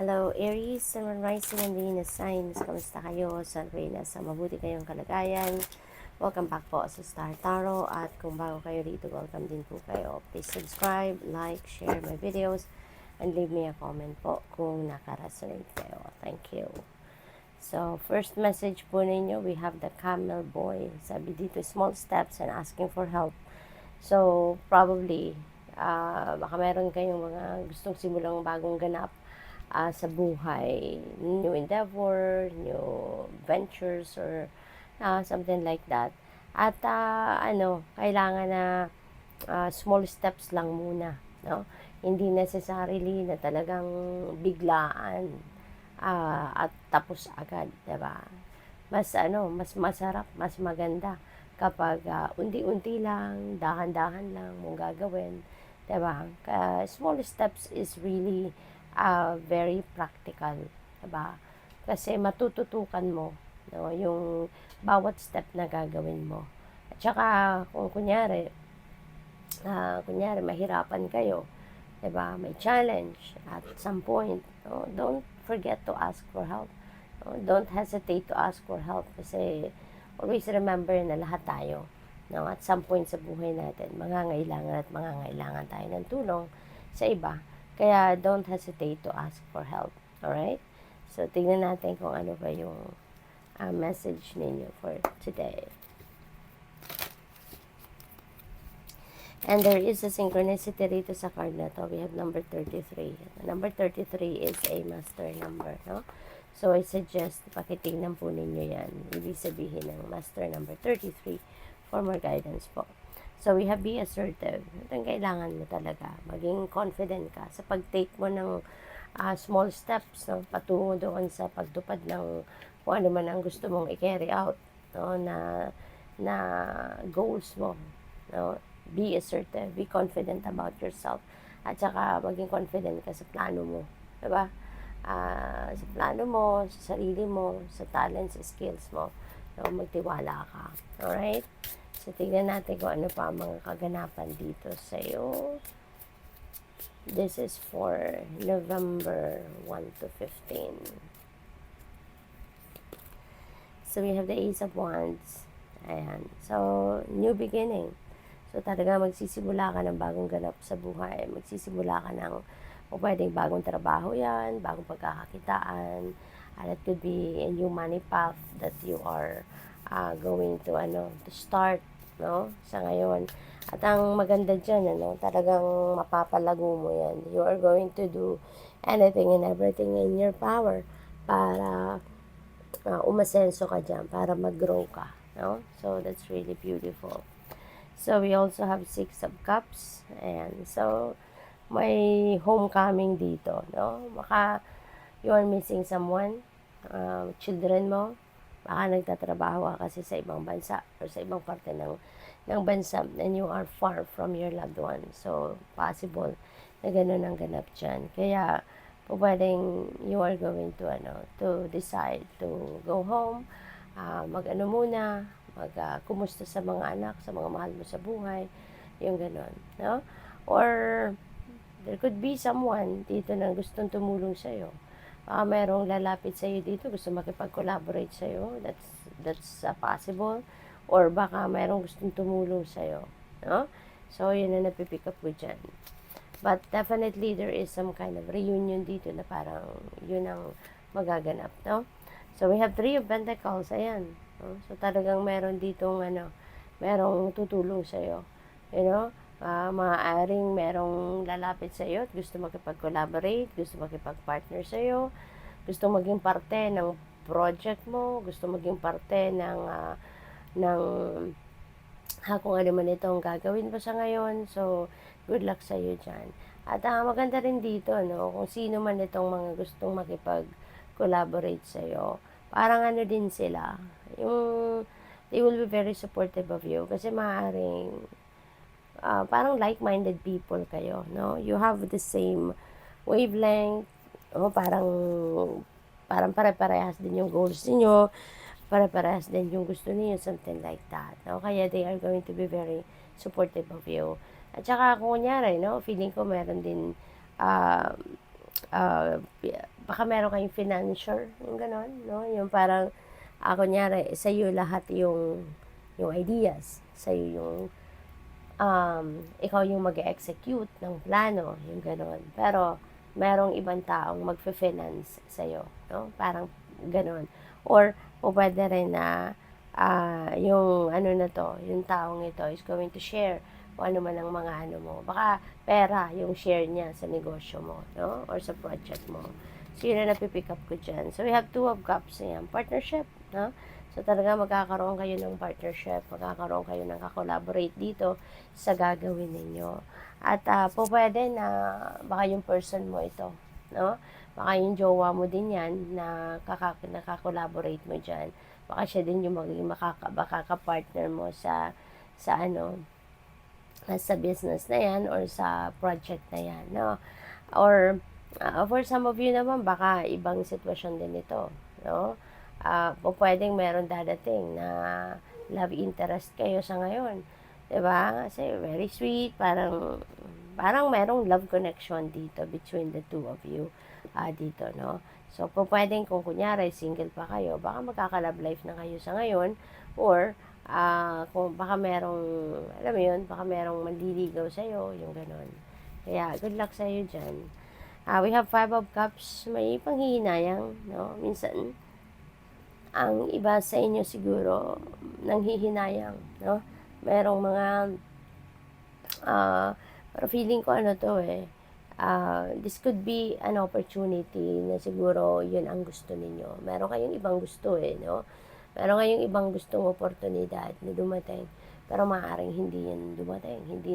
Hello, Aries, Sun, Moon, Rising, and Venus signs. Kamusta kayo? Sana nasa mabuti kayong kalagayan. Welcome back po sa Star Tarot. At kung bago kayo rito, welcome din po kayo. Please subscribe, like, share my videos, and leave me a comment po kung naka-resonate kayo. Thank you. So, first message po ninyo, we have the Camel Boy. Sabi dito, small steps and asking for help. So, probably, baka meron kayong mga gustong simulang bagong ganap sa buhay, new endeavor, new ventures, or something like that. At kailangan na small steps lang muna, no? Hindi necessarily na talagang biglaan at tapos agad, 'di ba? Mas masarap, mas maganda kapag unti-unti lang, dahan-dahan lang mong gagawin, 'di ba? Small steps is really very practical, diba? Kasi matututukan mo, no, yung bawat step na gagawin mo. At saka, kung kunyari mahirapan kayo, diba? May challenge at some point, no, don't forget to ask for help. No? Don't hesitate to ask for help kasi always remember na lahat tayo, no, at some point sa buhay natin, mangangailangan tayo ng tulong sa iba. Kaya don't hesitate to ask for help. Alright? So, tingnan natin kung ano ba yung message ninyo for today. And there is a synchronicity rito sa card na to. We have number 33. Number 33 is a master number, no? So, I suggest pakitingnan po ninyo yan. Ibig sabihin ng master number 33 for more guidance po. So, we have be assertive. Ito ang kailangan mo talaga. Maging confident ka sa pag-take mo ng small steps, no? Patungo doon sa pagtupad ng kung ano man ang gusto mong i-carry out, no? na goals mo. No? Be assertive. Be confident about yourself. At saka, maging confident ka sa plano mo. Diba? Sa plano mo, sa sarili mo, sa talents, sa skills mo. No? Magtiwala ka. Alright? So, tignan natin kung ano pa ang mga kaganapan dito sa iyo. This is for November 1 to 15. So, we have the Ace of Wands. Ayan. So, new beginning. So, talaga magsisimula ka ng bagong ganap sa buhay. Magsisimula ka ng pwedeng bagong trabaho yan, bagong pagkakakitaan. And it could be a new money path that you are going to start, no, sa ngayon. At ang maganda dyan, talagang mapapalago mo yan. You are going to do anything and everything in your power para umasenso ka dyan, para mag-grow ka, no? So, that's really beautiful. So, we also have 6 of Cups. And so, may homecoming dito, no? Baka you are missing someone, children mo, baka nagtatrabaho ka kasi sa ibang bansa or sa ibang parte ng bansa and you are far from your loved one. So, possible na ganun ang ganap dyan. Kaya, pwedeng you are going to decide to go home, muna, kumusta sa mga anak, sa mga mahal mo sa buhay, yung ganun, no? Or, there could be someone dito na gustong tumulong sa'yo. Merong lalapit sa'yo dito, gusto makipag-collaborate sa'yo. That's possible. Or baka merong gustong tumulong sa'yo. No? So, yun na napipick up ko dyan. But definitely, there is some kind of reunion dito na parang yun ang magaganap. No? So, we have 3 of Pentacles. Ayan. No? So, talagang meron ditong merong tutulong sa'yo. You know? Maaaring merong lalapit sa iyo at gusto makipag-collaborate, gusto makipag-partner sa iyo, gusto maging parte ng project mo, gusto maging parte ng kung ano man itong gagawin mo sa ngayon. So, good luck sa iyo dyan. At maganda rin dito, no, kung sino man itong mga gustong makipag-collaborate sa iyo, parang din sila, yung they will be very supportive of you kasi maaaring parang like-minded people kayo, no? You have the same wavelength, parang pare-parehas din yung goals niyo, pare-parehas din yung gusto niyo, something like that, no? Kaya they are going to be very supportive of you. At saka kung kunyari, no, feeling ko meron din baka meron kayong financier, yung gano'n, no? Yung parang, kunyari, sa'yo lahat yung ideas, sa'yo yung, ikaw yung mag-execute ng plano, yung gano'n. Pero, merong ibang taong magfe-finance sa'yo, no? Parang gano'n. Or, pwede rin na, yung ano na to, yung taong ito is going to share kung ano man ang mga ano mo. Baka pera yung share niya sa negosyo mo, no? Or sa project mo. So, yun na napipick up ko dyan. So, we have 2 of Cups. Ayan, partnership, no? So, talaga magkakaroon kayo ng partnership, magkakaroon kayo ng kakolaborate dito sa gagawin ninyo. At pwede na baka yung person mo ito, no? Baka yung jowa mo din yan na nakakolaborate mo dyan. Baka siya din yung magiging makaka-partner mo sa ano, sa business na yan or sa project na yan, no? Or, for some of you naman, baka ibang sitwasyon din ito, no? Pwedeng meron dadating na love interest kayo sa ngayon, diba? Kasi very sweet, parang merong love connection dito between the two of you, dito, no? So, pwedeng kung kunyari single pa kayo, baka magkaka-love life na kayo sa ngayon, or kung baka merong, alam mo yun, baka merong manliligaw sa'yo, yung ganon. Kaya, good luck sa'yo dyan. We have 5 of Cups, may panghihinayang, no? Minsan, ang iba sa inyo siguro, nanghihinayang, no? Merong mga, pero feeling ko ano to this could be an opportunity na siguro yun ang gusto ninyo. Meron kayong ibang gusto no? Meron kayong ibang gustong oportunidad na dumating, pero maaaring hindi yan dumating, hindi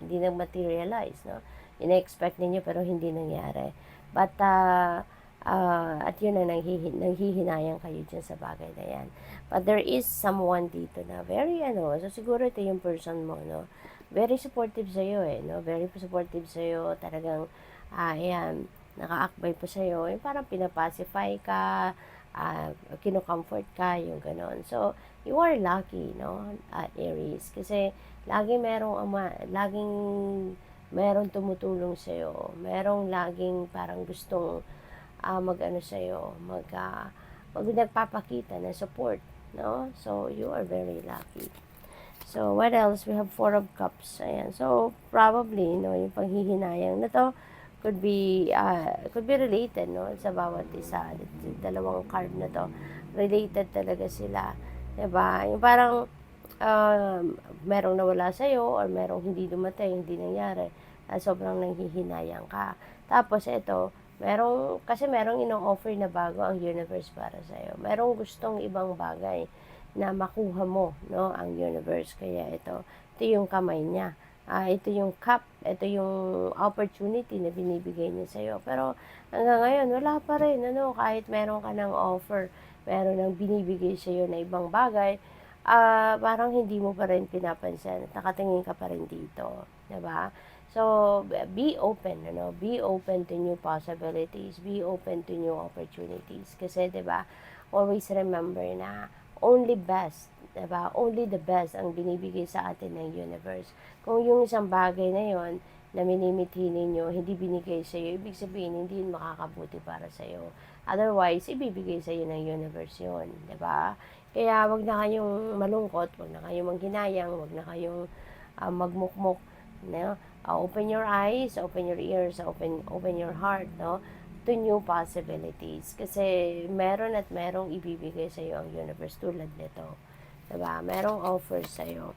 nag-materialize, no? Ina-expect ninyo pero hindi nangyari. But, at yun na nanghihinayang kayo dyan sa bagay na yan. But there is someone dito na very so siguro ito yung person mo, no? Very supportive sa'yo no? Very supportive sa'yo, talagang, ayan, naka-akbay po sa'yo, yung parang pinapacify ka, kinocomfort ka, yung ganon. So, you are lucky, no, Aries, kasi laging merong tumutulong sa'yo, merong laging parang gustong mag-ano sa'yo, nagpapakita ng support, no? So, you are very lucky. So, what else? We have 4 of Cups. Ayan. So, probably, no, yung panghihinayang na to could be related, no, sa bawat isa. Dalawang card na to, related talaga sila. Diba? Yung parang, merong nawala sa'yo or merong hindi dumating, hindi nangyari. Sobrang nanghihinayang ka. Tapos, ito, kasi merong ino-offer na bago ang universe para sa'yo. Merong gustong ibang bagay na makuha mo, no, ang universe. Kaya ito yung kamay niya. Ito yung cup, ito yung opportunity na binibigay niya sa'yo. Pero hanggang ngayon, wala pa rin, kahit meron ka ng offer, meron ng binibigay sa'yo na ibang bagay, parang hindi mo pa rin pinapansin, nakatingin ka pa rin dito, diba? So, be open, be open to new possibilities, be open to new opportunities. Kasi, diba, always remember na only best, diba? Only the best ang binibigay sa atin ng universe. Kung yung isang bagay na yon na minimithi ninyo, hindi binigay sa iyo, ibig sabihin, hindi yun makakabuti para sa iyo. Otherwise, ibibigay sa iyo ng universe yun, diba? Kaya, wag na kayong malungkot, wag na kayong manghinayang, wag na kayong magmukmok, no? Open your eyes, open your ears, open your heart, no? To new possibilities. Kasi meron at merong ibibigay sa iyo ang universe tulad nito. Diba? Merong offers sa iyo.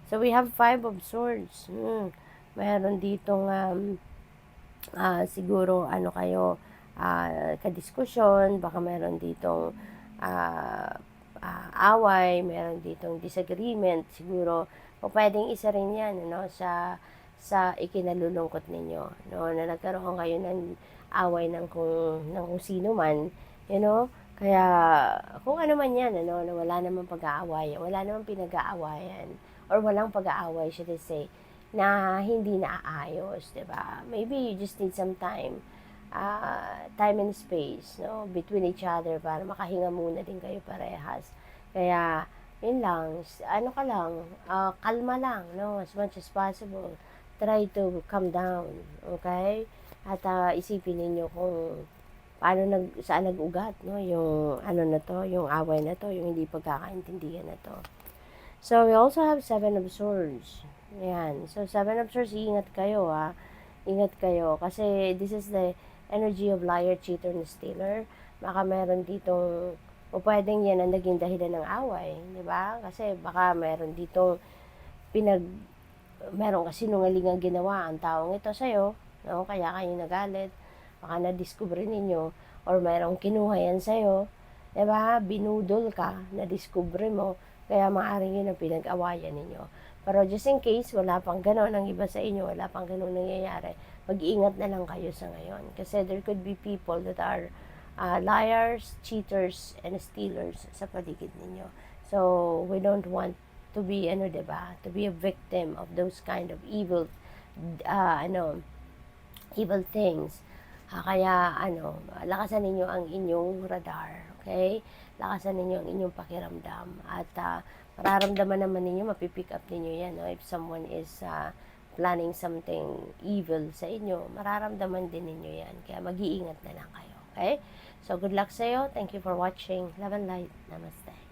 So, we have 5 of Swords. Meron ditong siguro kayo kadiskusyon, baka meron ditong away, meron ditong disagreement, siguro o pwedeng isa rin yan sa ikinalulungkot ninyo, no, na nagkaroon kayo ng away ng kung sino man, kaya kung ano man yan, na wala namang pag-aaway, wala namang pinag-aawayan, or walang pag-aaway, should I say, na hindi naaayos, diba? Maybe you just need some time and space, no, between each other para makahinga muna din kayo parehas. Kaya, yun lang, kalma lang, no, as much as possible. Try to calm down, okay? At isipin ninyo kung saan nag-ugat, no? Yung ano na to, yung away na to, yung hindi pagkakaintindihan na to. So, we also have 7 of Swords. Ayan. So, 7 of Swords, ingat kayo, ha. Ingat kayo. Kasi, this is the energy of liar, cheater, and stealer. Baka meron ditong, o pwedeng yan ang naging dahilan ng away. Di ba? Kasi, baka meron ditong meron kasi nungalingang ginawa ang taong ito sa'yo. No? Kaya kayo nagalit. Baka na-discover ninyo or mayroong kinuha yan sa'yo, diba? Binudol ka, na-discover mo, kaya maaaring yun ang pinag-awayan ninyo. Pero just in case, wala pang gano'n ang iba sa inyo, wala pang gano'n nangyayari, mag-iingat na lang kayo sa ngayon. Kasi there could be people that are liars, cheaters, and stealers sa paligid ninyo. So, we don't want to be, diba? To be a victim of those kind of evil, evil things. Kaya, lakasan ninyo ang inyong radar, okay? Lakasan ninyo ang inyong pakiramdam. At mararamdaman naman ninyo, mapipick up ninyo yan, no? If someone is planning something evil sa inyo, mararamdaman din ninyo yan. Kaya mag-iingat na lang kayo, okay? So, good luck sa'yo. Thank you for watching. Love and light. Namaste.